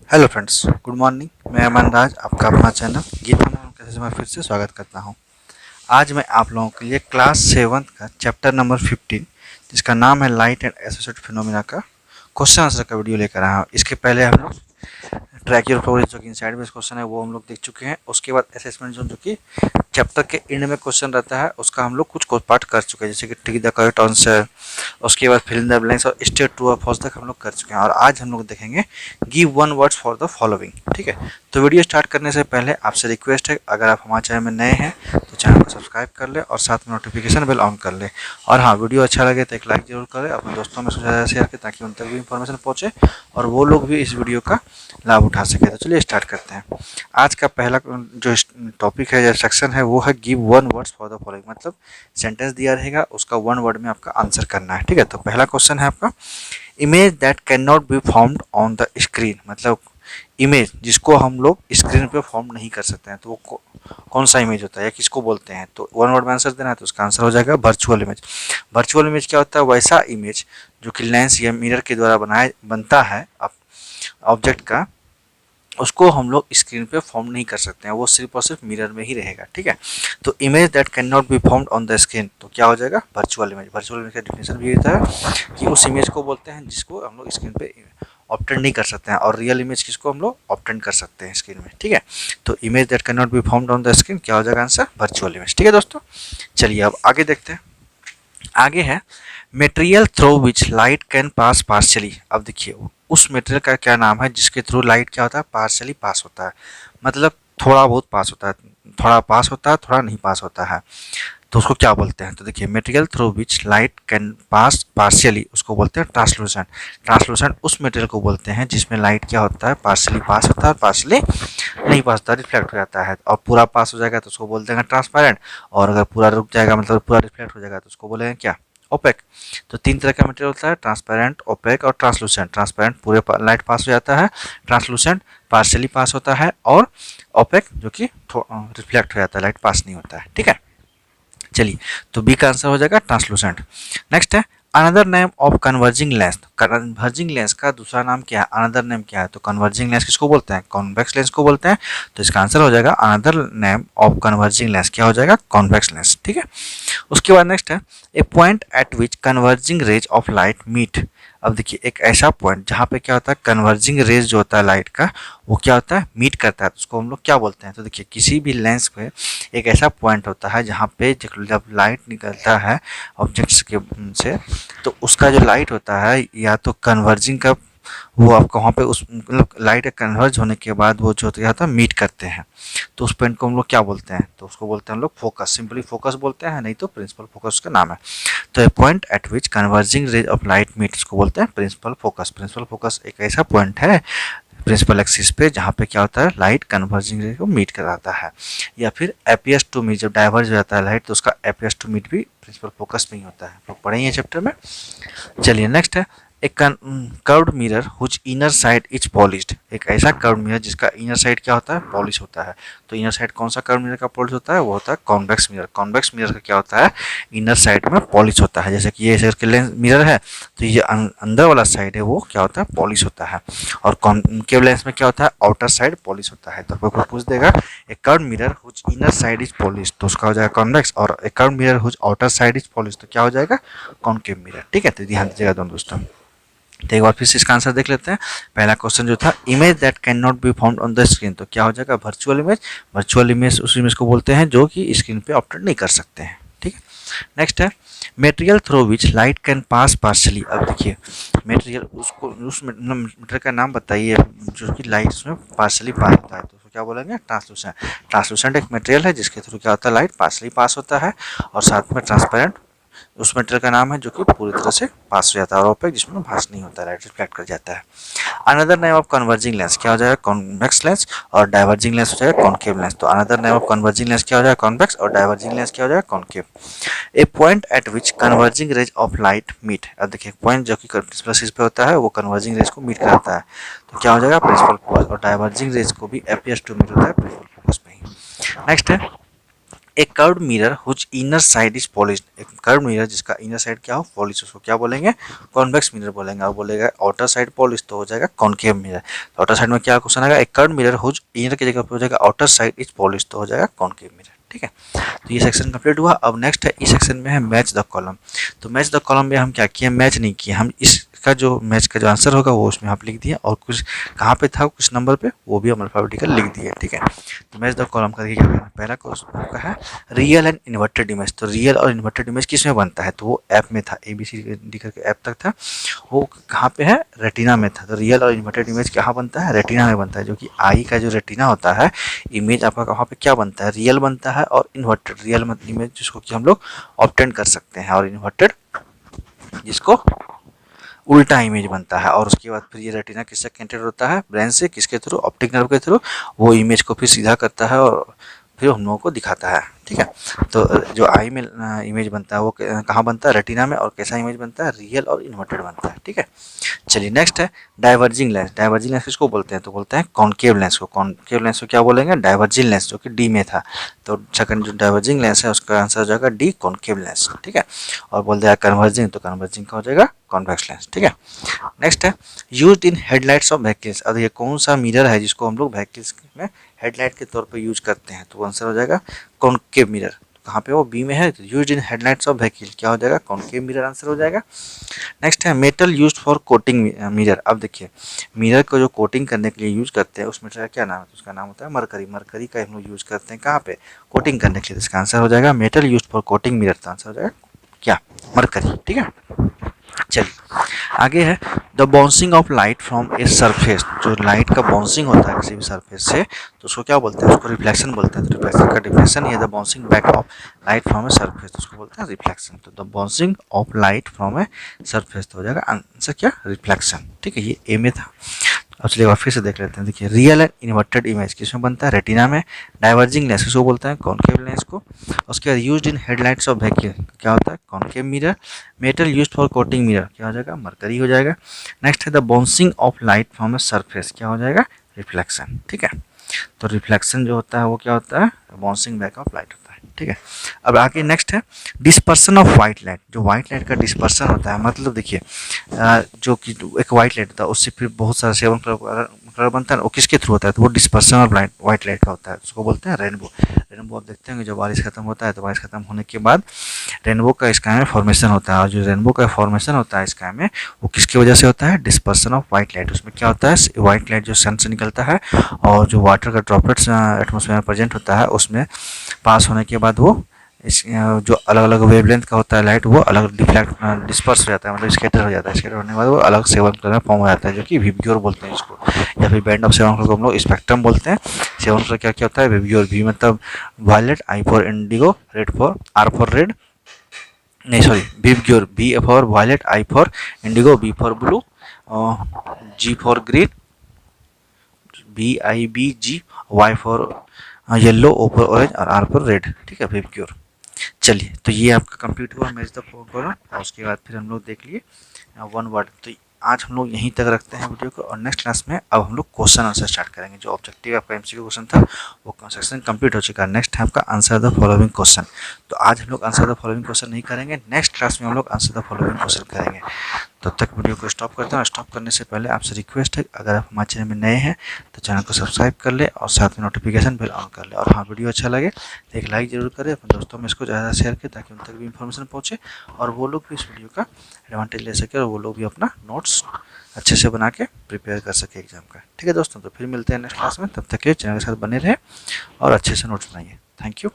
Hello friends, good morning. मैं अमन राज, आपका अपना चैनल गीता मोहन कैसे में फिर से स्वागत करता हूं। आज मैं आप लोगों के लिए क्लास 7 का चैप्टर नंबर 15 जिसका नाम है लाइट एंड एसोसिएटेड फिनोमेना का क्वेश्चन आंसर का वीडियो लेकर आया हूँ। इसके पहले हम लोग ट्रैक योर प्रोग्रेस जो कि इनसाइड बेस क्वेश्चन है वो हम लोग देख चुके हैं। उसके बाद असेसमेंट जोन जो कि चैप्टर के एंड में क्वेश्चन रहता है उसका हम लोग कुछ पार्ट कर चुके हैं, जैसे कि टिक द करेक्ट आंसर, उसके बाद फिल इन द ब्लैंक्स और स्टेट ट्रू और फॉल्स तक हम लोग कर चुके हैं। और आज हम लोग देखेंगे give one words for the following. ठीक है, तो वीडियो स्टार्ट करने से पहले आपसे रिक्वेस्ट है, अगर आप हमारे चैनल में नए हैं तो चैनल को सब्सक्राइब कर ले और साथ में नोटिफिकेशन बेल ऑन कर ले। और हाँ, वीडियो अच्छा लगे तो एक लाइक जरूर करें, अपने दोस्तों में ज़्यादा शेयर करें ताकि उन तक भी इंफॉर्मेशन पहुँचे और वो लोग भी इस वीडियो का लाभ उठा सके। तो चलिए स्टार्ट करते हैं। आज का पहला जो टॉपिक है या सेक्शन है वो है give one words for the following, मतलब सेंटेंस दिया रहेगा उसका वन वर्ड में आपका आंसर करना है। ठीक है, तो पहला क्वेश्चन है आपका image that can not be formed on the screen, मतलब इमेज जिसको हम लोग स्क्रीन पे फॉर्म नहीं कर सकते हैं तो वो कौन सा इमेज होता है या किसको बोलते हैं। तो वन वर्ड में आंसर देना है तो उसका आंसर हो जाएगा वर्चुअल इमेज। वर्चुअल इमेज क्या होता है? वैसा इमेज जो कि लेंस या मिरर के द्वारा बनता है ऑब्जेक्ट का, उसको हम लोग स्क्रीन पे फॉर्म नहीं कर सकते हैं, वो सिर्फ और सिर्फ मिरर में ही रहेगा। ठीक है, तो image that can not be formed on the screen तो क्या हो जाएगा? Virtual image. वर्चुअल इमेज का डिफिनेशन भी होता है कि उस इमेज को बोलते हैं जिसको हम लोग स्क्रीन पे ऑब्टेंड नहीं कर सकते हैं, और रियल इमेज किसको हम लोग ऑब्टेंड कर सकते हैं स्क्रीन में। ठीक है, तो image that can not be formed on the screen क्या हो जाएगा आंसर? Virtual image. ठीक है दोस्तों, चलिए अब आगे देखते हैं। आगे है material through which light can pass partially. अब देखिए उस मटेरियल का क्या नाम है जिसके थ्रू लाइट क्या होता है? पार्शियली पास होता है, मतलब थोड़ा बहुत पास होता है, थोड़ा पास होता है, थोड़ा नहीं पास होता है, तो उसको क्या बोलते हैं? तो देखिए material through which light can pass partially उसको बोलते हैं ट्रांसलूसेंट। ट्रांसलूसेंट उस मटेरियल को बोलते हैं जिसमें लाइट क्या होता है? पार्शियली पास होता है, पार्शियली नहीं पास होता, रिफ्लेक्ट हो जाता है। और पूरा पास हो जाएगा तो उसको बोलते हैं ट्रांसपेरेंट, और अगर पूरा रुक जाएगा मतलब पूरा रिफ्लेक्ट हो जाएगा तो उसको बोलेंगे क्या? ओपेक। तो तीन तरह का मटेरियल होता है, ट्रांसपेरेंट, ओपेक और ट्रांसलूसेंट। ट्रांसपेरेंट पूरे लाइट पास हो जाता है, ट्रांसलूसेंट पार्शियली पास होता है, और ओपेक जो कि रिफ्लेक्ट हो जाता है, लाइट पास नहीं होता है। ठीक है, चलिए तो बी का आंसर हो जाएगा ट्रांसलूसेंट। नेक्स्ट है another name of converging lens. Converging lens का दूसरा नाम क्या है? अनदर नेम क्या है? तो कन्वर्जिंग लेंस किसको बोलते हैं? कॉन्वेक्स लेंस को बोलते हैं। तो इसका आंसर हो जाएगा another name of converging lens क्या हो जाएगा? Convex lens. ठीक है, उसके बाद नेक्स्ट है a point at which converging rays of light meet. अब देखिए एक ऐसा पॉइंट जहाँ पे क्या होता है? कन्वर्जिंग रेज जो होता है लाइट का वो क्या होता है? मीट करता है, तो उसको हम लोग क्या बोलते हैं? तो देखिए किसी भी लेंस पे एक ऐसा पॉइंट होता है जहाँ पे जब लाइट निकलता है ऑब्जेक्ट्स के से, तो उसका जो लाइट होता है या तो कन्वर्जिंग का वो आपको वहाँ पे उस मतलब लाइट का कन्वर्ज होने के बाद वो जो क्या होता है? मीट करते हैं, तो उस पॉइंट को हम लोग क्या बोलते हैं? तो उसको बोलते हैं हम लोग फोकस, सिंपली फोकस बोलते हैं, नहीं तो प्रिंसिपल फोकस उसका नाम है। तो a point at which converging rays of light meet उसको बोलते हैं प्रिंसिपल फोकस। प्रिंसिपल फोकस एक ऐसा पॉइंट है प्रिंसिपल एक्सिस पे जहाँ पे क्या होता है? लाइट कन्वर्जिंग रे को मीट कराता है, या फिर एपियर्स टू मीट, जब डाइवर्ज हो जाता है लाइट तो उसका एपियर्स टू मीट भी प्रिंसिपल फोकस में ही होता है। लोग पढ़ेंगे चैप्टर में। चलिए नेक्स्ट है एक curved mirror whose inner side is polished. एक ऐसा कर्व्ड मिरर जिसका इनर साइड क्या होता है? पॉलिश होता है। तो इनर साइड कौन सा कर्व्ड मिरर का पॉलिश होता है? वो होता है कॉन्वेक्स मिरर। कॉन्वेक्स मिरर का क्या होता है? इनर साइड में पॉलिश होता है। जैसे कि ये सर्कल लेंस मिरर है तो ये अंदर वाला साइड है वो क्या होता है? पॉलिश होता है। और कॉनकेव लेंस में क्या होता है? आउटर साइड पॉलिश होता है। तो आपको पूछ देगा a curved mirror whose inner side is polish, तो उसका हो जाएगा कॉन्वेक्स, और a curved mirror whose outer side is polish तो क्या हो जाएगा? Concave mirror. ठीक है, तो ध्यान दीजिएगा दोनों दोस्तों। तो एक बार फिर से इसका आंसर देख लेते हैं। पहला क्वेश्चन जो था image that can not be found on the screen तो क्या हो जाएगा? Virtual image. वर्चुअल इमेज उस इमेज को बोलते हैं जो कि स्क्रीन पे ऑब्टेंड नहीं कर सकते हैं। ठीक है, नेक्स्ट है material through which light can pass partially. अब देखिए मटेरियल उसको उस मटेरियल का नाम बताइए जो कि लाइट उसमें पार्शली पास होता है, तो उसको क्या बोलेंगे? ट्रांसलूसेंट। ट्रांसलूसेंट एक मटेरियल है जिसके थ्रू क्या होता है? लाइट पार्शली पास होता है, और साथ में ट्रांसपेरेंट उस मटेरियल का नाम है जो कि पूरी तरह से पास हो जाता है, और ओपेक जिसमें भास नहीं होता है, लाइट रिफ्लेक्ट कर जाता है। Another name of converging lens क्या हो जाएगा? कॉन्वेक्स लेंस, और डाइवर्जिंग लेंस हो जाएगा कॉनकेव लेंस। तो another name of converging lens क्या हो जाएगा? कॉन्वेक्स, और डाइवर्जिंग लेंस क्या हो जाएगा? Concave. A point at which converging rays of light meet. अब देखिए पॉइंट जो कि प्रिंसिपल एक्सिस पे होता है वो कन्वर्जिंग रेज को मीट कराता है, तो क्या हो जाएगा? Principal focus. और डाइवर्जिंग रेज को भी एपियर्स टू मीट होता है प्रिंसिपल फोकस में ही। नेक्स्ट है a curved mirror whose inner side is polished, एक कर्व्ड मिरर जिसका इनर साइड क्या हो, पॉलिश, उसको क्या बोलेंगे, कॉन्वेक्स मिरर बोलेंगे। और बोलेगा आउटर साइड पॉलिश तो हो जाएगा कॉनकेव मिरर। तो आउटर साइड में क्या क्वेश्चन आएगा, एक कर्व्ड मिरर हुज इनर की जगह पे हो जाएगा आउटर साइड इज पॉलिश तो हो जाएगा कॉनकेव मिरर। ठीक है, तो ये सेक्शन कंप्लीट हुआ। अब नेक्स्ट है इस सेक्शन में है मैच द कॉलम। तो मैच द कॉलम में हम क्या किए, मैच नहीं किए, हम इसका जो मैच का जो आंसर होगा वो उसमें आप लिख दिए, और कुछ कहाँ पे था कुछ नंबर पे वो भी हम अल्फाबेटिकल लिख दिए। ठीक है, तो मैच द कॉलम का देखिए क्या करना है। पहला क्वेश्चन आपका है रियल एंड इन्वर्टेड इमेज। तो रियल और इन्वर्टेड इमेज किस में बनता है, तो वो ऐप में था, ABCD करके ऐप तक था, वो कहाँ पे है, रेटिना में था। तो रियल और इन्वर्टेड इमेज कहाँ बनता है, रेटिना में बनता है, जो कि आई का जो रेटिना होता है, इमेज आपका कहाँ पे क्या बनता है, रियल बनता है, और इन्वर्टेड, रियल मतलब इमेज जिसको कि हम लोग ऑब्टेन कर सकते हैं, और इन्वर्टेड जिसको उल्टा इमेज बनता है। और उसके बाद फिर ये रेटिना किससे कनेक्टेड होता है, ब्रेन से, किसके थ्रू, ऑप्टिक नर्व के थ्रू, वो इमेज को फिर सीधा करता है और फिर हम लोगों को दिखाता है। ठीक है, तो जो आई में इमेज बनता है वो कहाँ बनता है, रेटिना में, और कैसा इमेज बनता है, रियल और इन्वर्टेड बनता है। ठीक है, चलिए नेक्स्ट है डाइवर्जिंग लेंस। डाइवर्जिंग लेंस किसको बोलते हैं, तो बोलते हैं कॉनकेव लेंस को। कॉनकेव लेंस को क्या बोलेंगे, डाइवर्जिंग लेंस, जो कि डी में था। तो सेकंड जो डाइवर्जिंग लेंस है उसका आंसर हो जाएगा डी, कॉनकेव लेंस। ठीक है, और बोल दिया कन्वर्जिंग, तो कन्वर्जिंग का हो जाएगा कॉन्वेक्स लेंस। ठीक है, नेक्स्ट है used in headlights of vehicles. अब ये कौन सा मिरर है जिसको हम लोग व्हीकल्स में हेडलाइट के तौर पर यूज करते हैं, तो आंसर हो जाएगा कॉनकेव मिरर। कहाँ पे, वो बी में है, तो used in headlights of vehicle क्या हो जाएगा, कॉनकेव मिरर आंसर हो जाएगा। नेक्स्ट है metal used for coating mirror. अब देखिए मिरर को जो कोटिंग करने के लिए यूज करते हैं उस मेटल का क्या नाम है, तो उसका नाम होता है मरकरी। मरकरी का हम लोग यूज करते हैं कहाँ पे, कोटिंग करने के लिए। इसका आंसर हो जाएगा metal used for coating mirror, का आंसर हो जाएगा क्या, मरकरी। ठीक है, चलिए आगे है the bouncing off light from a surface. जो लाइट का बाउंसिंग होता है किसी भी सरफेस से, तो उसको क्या बोलते हैं, उसको रिफ्लेक्शन बोलते हैं। तो रिफ्लेक्शन का डिफिनेशन ये the bouncing back of light from a surface, तो उसको बोलते हैं रिफ्लेक्शन। तो the bouncing off light from a surface तो हो जाएगा आंसर क्या, रिफ्लेक्शन। ठीक है, ये ए में था। अब चलिए फिर से देख लेते हैं। देखिए रियल एंड इन्वर्टेड इमेज किसमें बनता है, रेटिना में। डाइवर्जिंग लेंस किसको बोलते हैं, कॉनकेव लेंस को। उसके बाद used in headlights of vehicle क्या होता है, concave mirror. Metal used for coating mirror क्या हो जाएगा, मरकरी हो जाएगा। नेक्स्ट है the bouncing off light from a surface क्या हो जाएगा, रिफ्लेक्शन। ठीक है, तो रिफ्लेक्शन जो होता है वो क्या होता है, बाउंसिंग बैक ऑफ लाइट होता है। ठीक है, अब आगे नेक्स्ट है डिस्पर्सन ऑफ व्हाइट लाइट। जो व्हाइट लाइट का डिस्पर्सन होता है, मतलब देखिए जो कि एक व्हाइट लाइट होता है उससे फिर बहुत सारा सेवन कलर बनता है, वो किसके थ्रू होता है, तो वो डिस्पर्सन ऑफ व्हाइट लाइट का होता है, उसको बोलते हैं रेनबो। रेनबो आप देखते हैं कि जब बारिश खत्म होता है तो बारिश खत्म होने के बाद रेनबो का स्काई में फॉर्मेशन होता है, और जो रेनबो का फॉर्मेशन होता है स्काई में वो किसकी वजह से होता है, डिस्पर्सन ऑफ व्हाइट लाइट। उसमें क्या होता है, व्हाइट लाइट जो सन से निकलता है और जो वाटर का ड्रॉपलेट्स एटमोसफेयर में प्रेजेंट होता है उसमें पास होने के बाद वो इस जो अलग अलग वेवलेंथ का होता है लाइट, वो अलग डिस्पर्स हो जाता है, मतलब स्कैटर हो जाता है। स्कैटर होने के बाद वो अलग सेवन कलर में फॉर्म हो जाता है, जो कि विबग्योर बोलते हैं इसको, या फिर बैंड ऑफ सेवन कलर को हम लोग स्पेक्ट्रम बोलते हैं। सेवन कलर क्या क्या होता है, विबग्योर, वी मतलब violet, I for indigo, red for, R for red, नहीं sorry VIBGYOR, B for violet, I for indigo, B for blue, G for green, BIBG, Y for yellow, O for orange, और R for red. ठीक है, VIBGYOR. चलिए तो ये आपका complete हुआ match the column, और उसके बाद फिर हम लोग देख लिए वन वर्ड। तो आज हम लोग यहीं तक रखते हैं वीडियो को, और नेक्स्ट क्लास में अब हम लोग क्वेश्चन आंसर स्टार्ट करेंगे। जो ऑब्जेक्टिव आपका MCQ क्वेश्चन था वो सेक्शन कंप्लीट हो चुका है। नेक्स्ट है आपका आंसर द फॉलोइंग क्वेश्चन। तो आज हम लोग आंसर द फॉलोइंग क्वेश्चन नहीं करेंगे, नेक्स्ट क्लास में हम लोग आंसर द फॉलोइंग क्वेश्चन करेंगे। तब तक वीडियो को स्टॉप करते हैं, और स्टॉप करने से पहले आपसे रिक्वेस्ट है अगर आप हमारे चैनल में नए हैं तो चैनल को सब्सक्राइब कर ले और साथ में नोटिफिकेशन बेल ऑन कर ले। और हाँ, वीडियो अच्छा लगे तो एक लाइक जरूर करें, अपने दोस्तों में इसको ज़्यादा शेयर करें ताकि उन तक भी इन्फॉर्मेशन पहुँचे और वो लोग भी इस वीडियो का एडवांटेज ले सके, और वो लोग भी अपना नोट्स अच्छे से बना के प्रिपेयर कर सके एग्जाम का। ठीक है दोस्तों, तो फिर मिलते हैं नेक्स्ट क्लास में। तब तक के चैनल के साथ बने रहें और अच्छे से नोट्स बनाइए। Thank you.